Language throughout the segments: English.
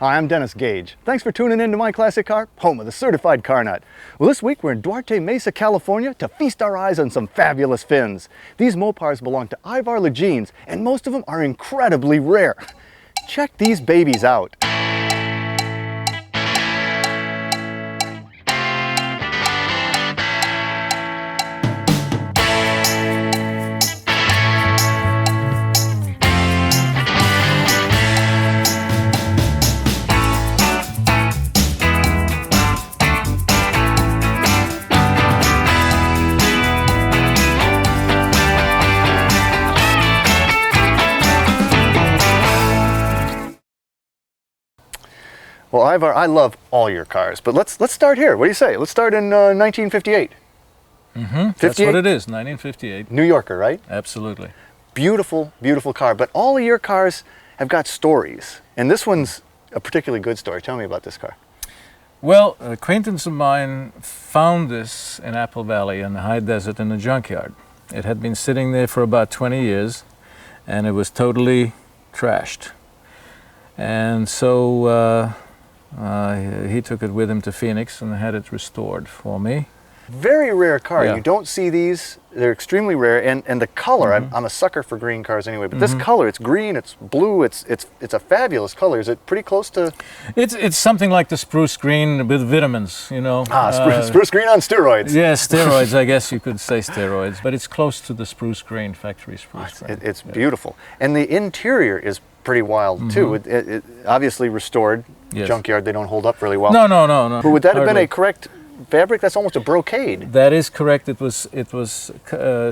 Hi, I'm Dennis Gage. Thanks for tuning in to My Classic Car, home of the certified car nut. Well, this week we're in Duarte Mesa, California to feast our eyes on some fabulous fins. These Mopars belong to Ivar Lejeans, and most of them are incredibly rare. Check these babies out. Well, Ivar, I love all your cars, but let's start here. What do you say? Let's start in 1958. That's what it is, 1958. New Yorker, right? Absolutely. Beautiful, beautiful car. But all of your cars have got stories, and this one's a particularly good story. Tell me about this car. Well, an acquaintance of mine found this in Apple Valley in the high desert in the junkyard. It had been sitting there for about 20 years, and it was totally trashed. And so he took it with him to Phoenix and had it restored for me. Very rare car. Yeah. You don't see these. They're extremely rare. And the color, I'm a sucker for green cars anyway, but this color, it's green, it's blue, it's a fabulous color. Is it pretty close to? It's something like the spruce green with vitamins, you know. Spruce green on steroids. Yeah, steroids, I guess you could say steroids, but it's close to the spruce green, factory spruce green. It's beautiful. And the interior is pretty wild too. It obviously restored. Yes. Junkyard, they don't hold up really well. No. But would that have been Hardly. a correct fabric? That's almost a brocade. That is correct. It was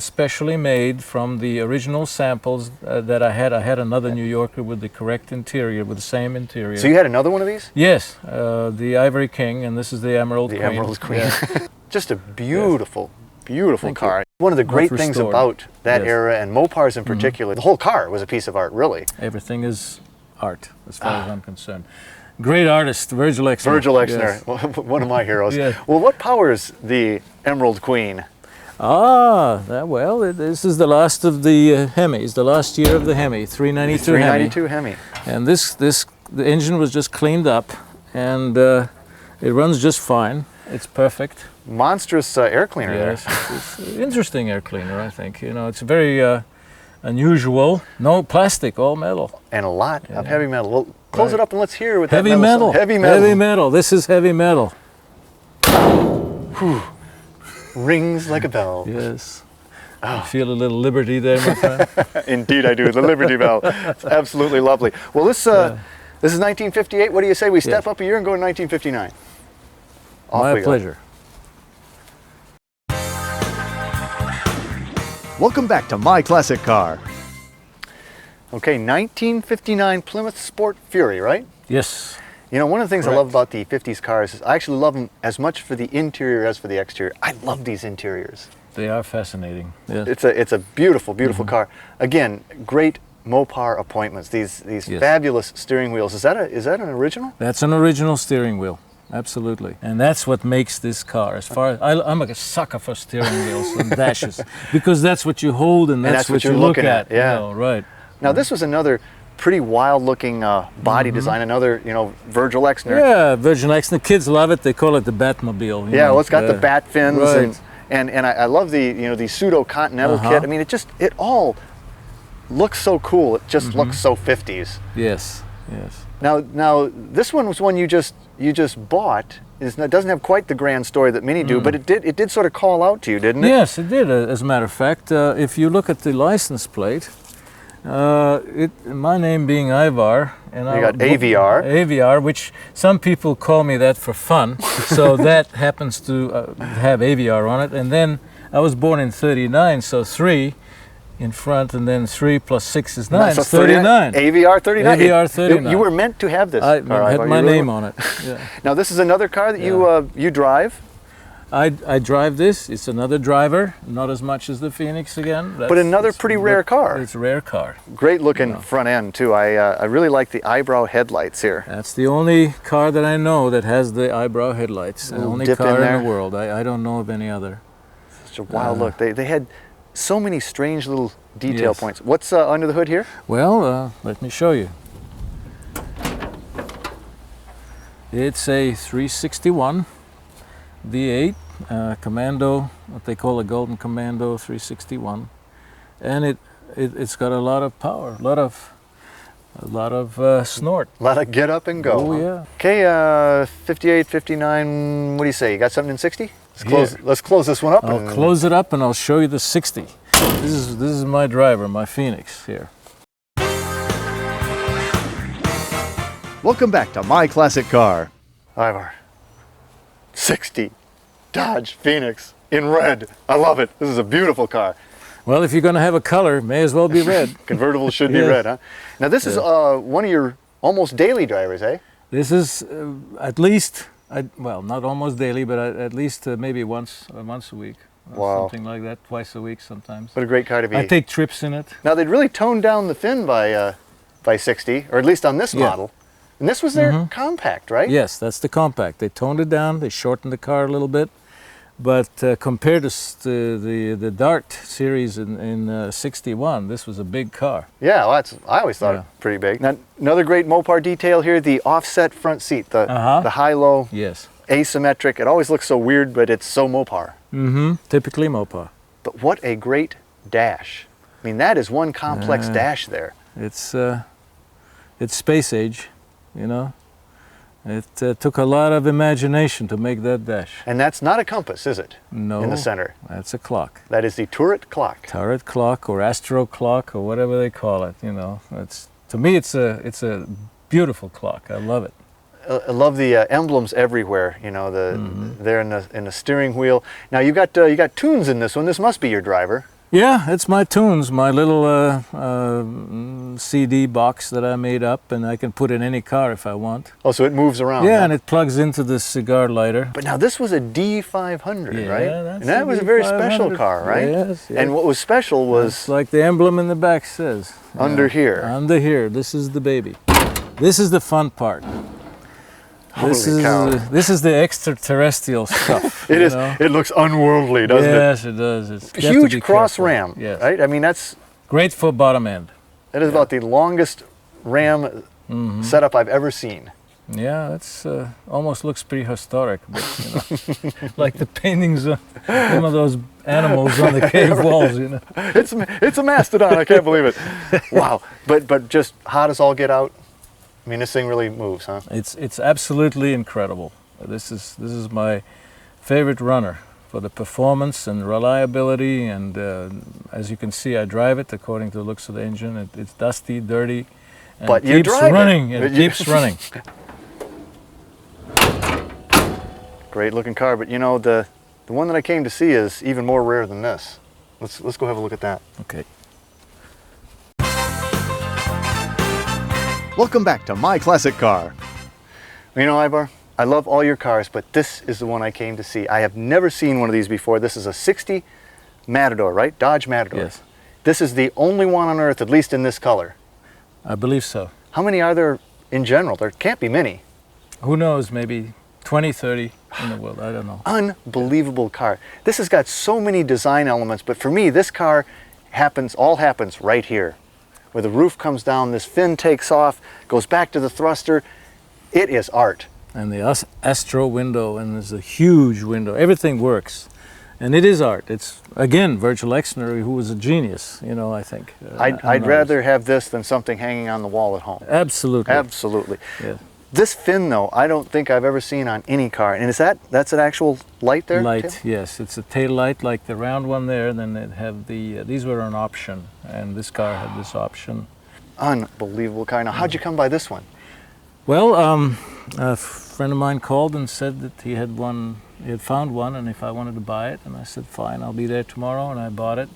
specially made from the original samples that I had. I had another New Yorker with the correct interior, with the same interior. So you had another one of these? Yes, the Ivory King, and this is the Emerald Queen. The Emerald Queen. Yeah. Just a beautiful, beautiful Thank car. you. One of the great Not things restored. about that Yes. era, and Mopars in particular, the whole car was a piece of art, really. Everything is art, as far as I'm concerned. Great artist, Virgil Exner. Virgil Exner, Yes. one of my heroes. Yeah. Well, what powers the Emerald Queen? Well, this is the last of the Hemis, the last year of the Hemi, 392 392 Hemi. And the engine was just cleaned up, and it runs just fine. It's perfect. Monstrous air cleaner Yes, there. it's an interesting air cleaner, I think. You know, it's very unusual. No plastic, all metal. And a lot of heavy metal. Well, close it up and let's hear what Heavy that metal. Heavy metal. Heavy metal. This is heavy metal. Whew. Rings like a bell. Yes. You feel a little liberty there, my friend. Indeed I do. The Liberty Bell. It's absolutely lovely. Well, this is 1958. What do you say we step up a year and go to 1959? Off we My go. pleasure. Welcome back to My Classic Car. Okay, 1959 Plymouth Sport Fury, right? Yes. You know, one of the things I Correct. love about the 50s cars is I actually love them as much for the interior as for the exterior. I love these interiors. They are fascinating. Yes. It's a beautiful, beautiful car. Again, great Mopar appointments. These Yes. fabulous steering wheels. Is that an original? That's an original steering wheel. Absolutely. And that's what makes this car. As far as I'm a sucker for steering wheels and dashes, because that's what you hold and that's what you you're look looking at. Yeah. You know, right. Now this was another pretty wild-looking body design. Another, Virgil Exner. Yeah, Virgin X. The kids love it. They call it the Batmobile. Yeah, well, it's got the bat fins Right. and I love the pseudo Continental kit. I mean, it all looks so cool. It just looks so 50s. Yes. Yes. Now this one was one you just bought. It doesn't have quite the grand story that many do, but it did sort of call out to you, didn't it? Yes, it did. As a matter of fact, if you look at the license plate, my name being Ivar, and You got AVR. AVR, which some people call me that for fun. So that happens to have AVR on it. And then I was born in '39, so 3 in front, and then 3 plus 6 is 9. So It's 39. AVR 39. AVR 39. You were meant to have this. I car, had Ivar. my You really name were. on it. Yeah. Now this is another car that you drive. I drive this. It's another driver, not as much as the Phoenix again. But another pretty rare car. It's a rare car. Great looking front end too. I really like the eyebrow headlights here. That's the only car that I know that has the eyebrow headlights. The Little only dip in car there. in the world. I don't know of any other. Such a wild look. They had so many strange little detail Yes. points. What's under the hood here? Well, let me show you. It's a 361 V8 Commando, what they call a Golden Commando 361, and it's got a lot of power, a lot of snort. A lot of get up and go. Oh, huh? yeah. Okay, 58, 59, what do you say? You got something in 60? Let's close this one up. I'll close it up and I'll show you the 60. This is my driver, my Phoenix here. Welcome back to My Classic Car. Ivar, 60 Dodge Phoenix in red. I love it. This is a beautiful car. Well, if you're going to have a color, may as well be red. Convertible should be red, huh? Now this is one of your almost daily drivers, eh? This is at least, well, not almost daily, but at least maybe once a week. Wow. Something like that, twice a week sometimes. What a great car to be. I take trips in it. Now they'd really toned down the fin by 60, or at least on this model. And this was their compact, right? Yes, that's the compact. They toned it down, they shortened the car a little bit. But compared to the Dart series in 61, this was a big car. Yeah, well, I always thought it pretty big. Now, another great Mopar detail here, the offset front seat, the high-low, asymmetric. It always looks so weird, but it's so Mopar. Typically Mopar. But what a great dash. I mean, that is one complex dash there. It's space age, you know. It took a lot of imagination to make that dash. And that's not a compass, is it? No. In the center. That's a clock. That is the turret clock. Turret clock or astro clock or whatever they call it, you know. To me it's a beautiful clock. I love it. I love the emblems everywhere, you know, there in the steering wheel. Now you got tunes in this one. This must be your driver. Yeah, it's my tunes, my little CD box that I made up, and I can put in any car if I want. Oh, so it moves around. Yeah, huh? and it plugs into the cigar lighter. But now this was a D500, right? That's and that was a very special car, right? Yes, yes. And what was special was it's like the emblem in the back says. under here. Under here. This is the baby. This is the fun part. This is the extraterrestrial stuff. It is. Know? It looks unworldly, doesn't it? Yes, it does. It's a huge cross ram, right? I mean, that's great for bottom end. That is about the longest ram setup I've ever seen. Yeah, it's almost looks prehistoric, but you know, like the paintings of some of those animals on the cave walls. You know, it's a mastodon. I can't believe it. Wow, but just hot as all get out. I mean, this thing really moves, huh? It's absolutely incredible. This is my favorite runner for the performance and reliability, and as you can see, I drive it according to the looks of the engine. It's dusty, dirty, and but it keeps running. It keeps running. Great looking car, but you know the one that I came to see is even more rare than this. Let's go have a look at that. Okay. Welcome back to My Classic Car. You know, Ivar, I love all your cars, but this is the one I came to see. I have never seen one of these before. This is a 60 Matador, right? Dodge Matador. Yes. This is the only one on earth, at least in this color. I believe so. How many are there in general? There can't be many. Who knows, maybe 20, 30 in the world, I don't know. Unbelievable car. This has got so many design elements, but for me, this car all happens right here. Where the roof comes down, this fin takes off, goes back to the thruster. It is art. And the Astro window, and there's a huge window. Everything works. And it is art. It's, again, Virgil Exner, who was a genius, you know, I think. I'd rather have this than something hanging on the wall at home. Absolutely. Absolutely. Yeah. This fin, though, I don't think I've ever seen on any car. And that's an actual light there? Light, Tim? yes. It's a tail light like the round one there. And then it have these were an option. And this car had this option. Unbelievable car. Now, how'd you come by this one? Well, a friend of mine called and said that he had found one, and if I wanted to buy it. And I said, fine, I'll be there tomorrow. And I bought it.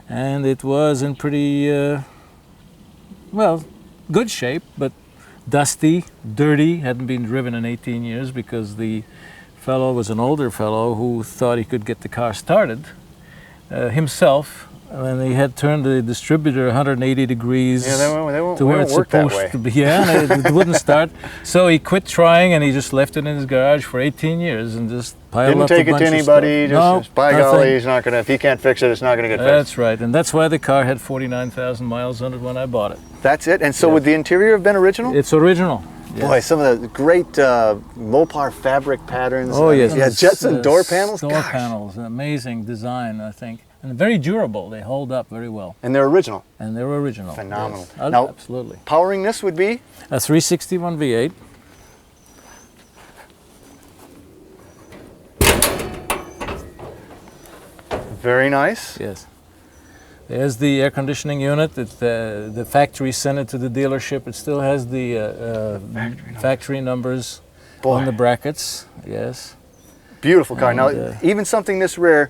And it was in pretty, well, good shape, but dusty, dirty, hadn't been driven in 18 years because the fellow was an older fellow who thought he could get the car started himself, and he had turned the distributor 180 degrees to where it's supposed to be. Yeah, and it wouldn't start. So he quit trying, and he just left it in his garage for 18 years and just piled up a bunch of stuff. Didn't take it to anybody, just by nothing. golly, he's not gonna, if he can't fix it, it's not gonna get fixed. That's right, and that's why the car had 49,000 miles on it when I bought it. That's it? And so would the interior have been original? It's original. Yes. Boy, some of the great Mopar fabric patterns. Oh yes, Yeah, It's, Jetson door panels. Door Gosh. panels, amazing design, I think, and very durable. They hold up very well, And they're original. and they're original. Phenomenal. Yes. Now- Absolutely. Powering this would be A 361 V8. very nice. Yes. There's the air conditioning unit. The factory sent it to the dealership. It still has the factory numbers Boy, on the brackets. Yes. beautiful car. Now, And, even something this rare,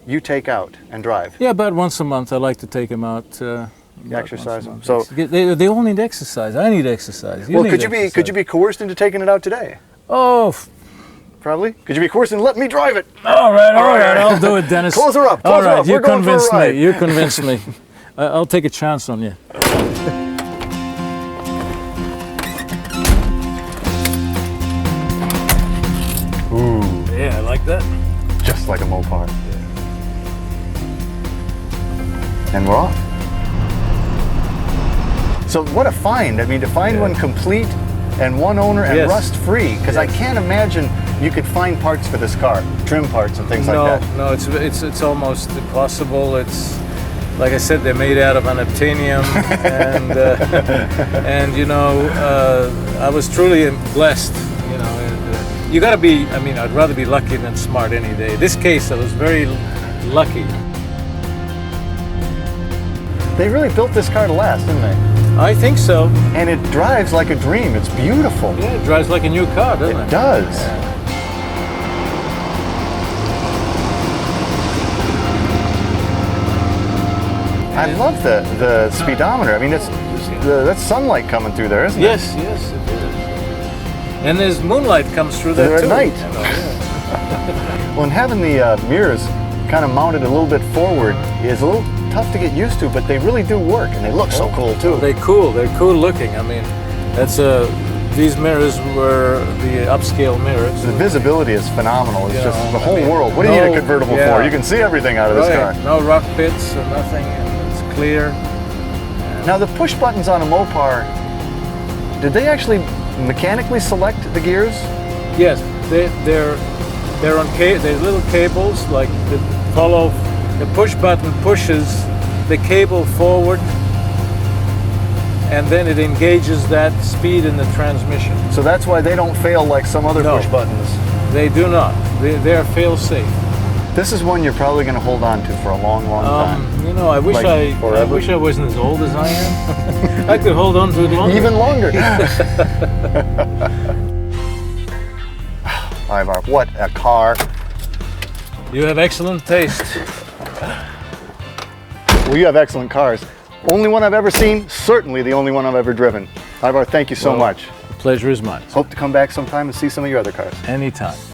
you take out and drive. Yeah, about once a month I like to take them out. About Exercise once a them. month. So- They all need exercise. I need exercise. Well, need could you be coerced into taking it out today? Oh, Probably. Could you be coerced into let me drive it? all right. I'll do it, Dennis. Close her up. All Close her right, up. you We're going for a convinced ride. me. You convinced me. I'll take a chance on you. Ooh, Yeah, I like that. just like a Mopar. And we're off. So what a find. I mean, to find one complete and one owner and Yes. rust-free, because I can't imagine you could find parts for this car, trim parts and things like that. No, it's almost impossible. It's like I said, they're made out of unobtainium, and you know, I was truly blessed. You know, you got to be. I mean, I'd rather be lucky than smart any day. This case, I was very lucky. They really built this car to last, didn't they? I think so. And it drives like a dream. It's beautiful. Yeah, it drives like a new car, doesn't it? It does. I love the speedometer. I mean, that's sunlight coming through there, isn't it? Yes, yes, it is. And there's moonlight comes through there At too. night. You know, yeah. Well, and having the mirrors kind of mounted a little bit forward is a little tough to get used to, but they really do work, and they look so cool too. They're cool looking. I mean, that's these mirrors were the upscale mirrors. The visibility is phenomenal. It's You just know, the I whole mean, world. What do you need a no- convertible yeah. for? You can see everything out of this car. Right. No rock pits or nothing, and it's clear. Now, the push buttons on a Mopar, did they actually mechanically select the gears? Yes, they're on they're little cables like that follow. The push button pushes the cable forward, and then it engages that speed in the transmission. So that's why they don't fail like some other No. push buttons. They do not. They're fail-safe. This is one you're probably going to hold on to for a long, long time. You know, I wish Like I forever? wish I wasn't as old as I am. I could hold on to it longer. Even longer. Ivar, what a car. You have excellent taste. Well, you have excellent cars. Only one I've ever seen, certainly the only one I've ever driven. Ivar, thank you so Well, much. Pleasure is mine. Hope to come back sometime and see some of your other cars. Anytime.